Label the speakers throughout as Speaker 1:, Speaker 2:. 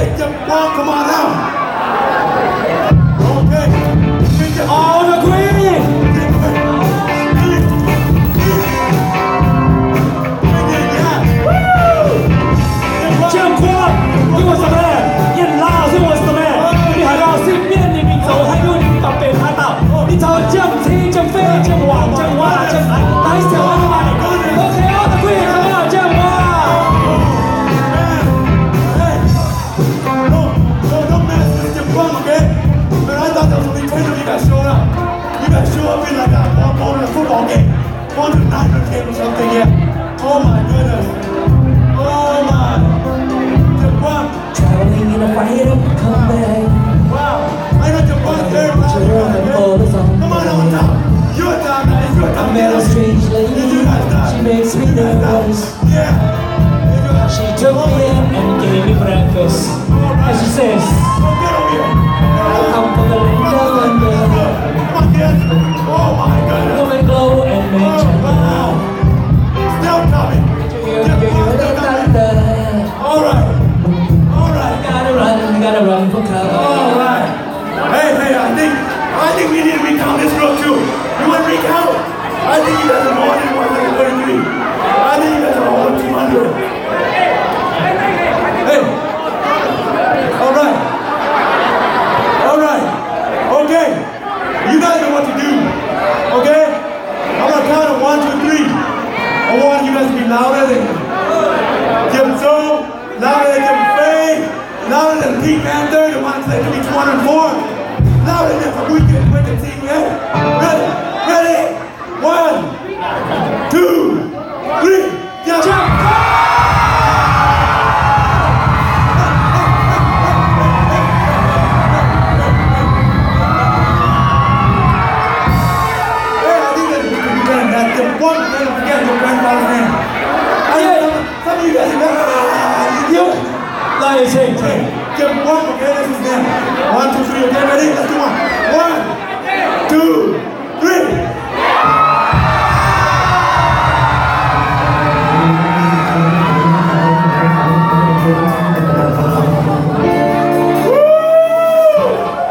Speaker 1: Okay, Jim Wong, come on out. Okay.
Speaker 2: All the green. Jim Wong, you was the man. Yin Lao, you was the man. 你海到新面你走，还有你把被拍到。你找正气、正飞、正往、正挖、正来，来小安排。Okay, all the green, come on, Jim Wong.
Speaker 1: Don't mess with Jim Wong, okay? But I thought that was only 10 of you guys showed up. You guys show up in like a football game. Going to the Niner game or something, yeah. Oh my goodness. Oh my. Jim Wong.
Speaker 2: Traveling in a fire, come back.
Speaker 1: Wow. I know Jim Wong very proud of you guys, okay? Come on top. Your time, man. Your time.
Speaker 2: I met a strange lady. She makes me nervous.
Speaker 1: Yeah.
Speaker 2: She took me in and gave me breakfast. And she says,
Speaker 1: Get over here.
Speaker 2: I'm from the land of London.
Speaker 1: Come on, kids. Oh my goodness.
Speaker 2: Come and glow and mention
Speaker 1: Wow. Still coming. Alright.
Speaker 2: Gotta run for cover.
Speaker 1: Alright. Hey, I think we need to recount this real too. You want to recount? I think you guys are more than 133. I think you guys are over 200. Hey. Alright. Okay. You guys know what to do. Okay? I'm gonna count on 1, 2, 3. I want you guys to be louder than Jim Zhou, louder than Jim Fei, louder than Pete Panther, the ones that can be 204, louder than the wicked team. Yeah? Ready? 1, 2, 3, jump! One, never forget your grandfather's name. Some of you guys remember.
Speaker 2: Like say,
Speaker 1: Jim Wong, okay, that's his name. 1, 2, 3, okay, ready? Let's do one. 1, 2, 3.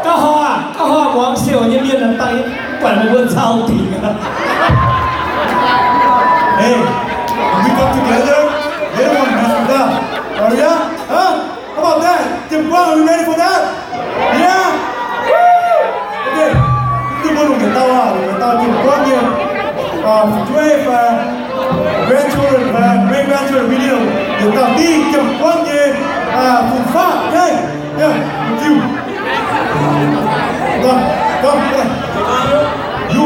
Speaker 2: Có hoa quảng siêu nhân viên làm tay quản một vườn sau thì
Speaker 1: Hey, when we come together, they don't want to mess with us. Oh yeah? Huh? How about that? Jim Wong, are we ready for that? Yeah? Okay. Chúng tôi người ta Jim Wong here. Today, grandchildren, great grandchildren video. Người ta đi Jim Wong here. From far, okay? Yeah, with you. Come. You.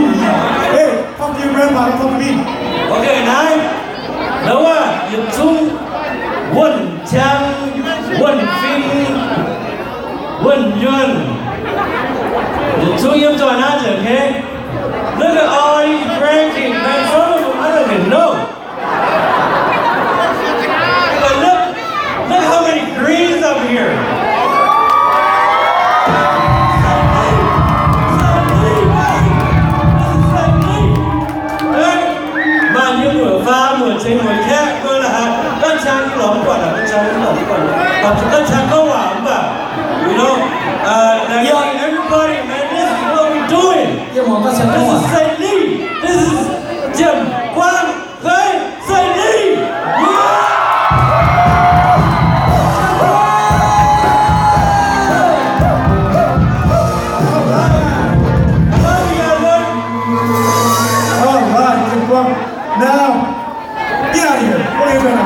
Speaker 1: Hey, come to your grandma, come to me.
Speaker 3: OK, này, đâu à, Nhật Trung, Quân Trang, Quân Phi, Quân Yuan. Nhật Trung yêu cho nó chứ, OK? Look at all these grandkids, man. Some of them I don't even know. But look how many greens up here. Trên người khác coi là các trang cái lỏng quả là các trang cái lỏng quả và các trang câu ảo mà you know everybody man, this is what we're doing. This is Say Lee, this is Jim Quang Khai Say Lee.
Speaker 1: Now, get out of here. What are you doing?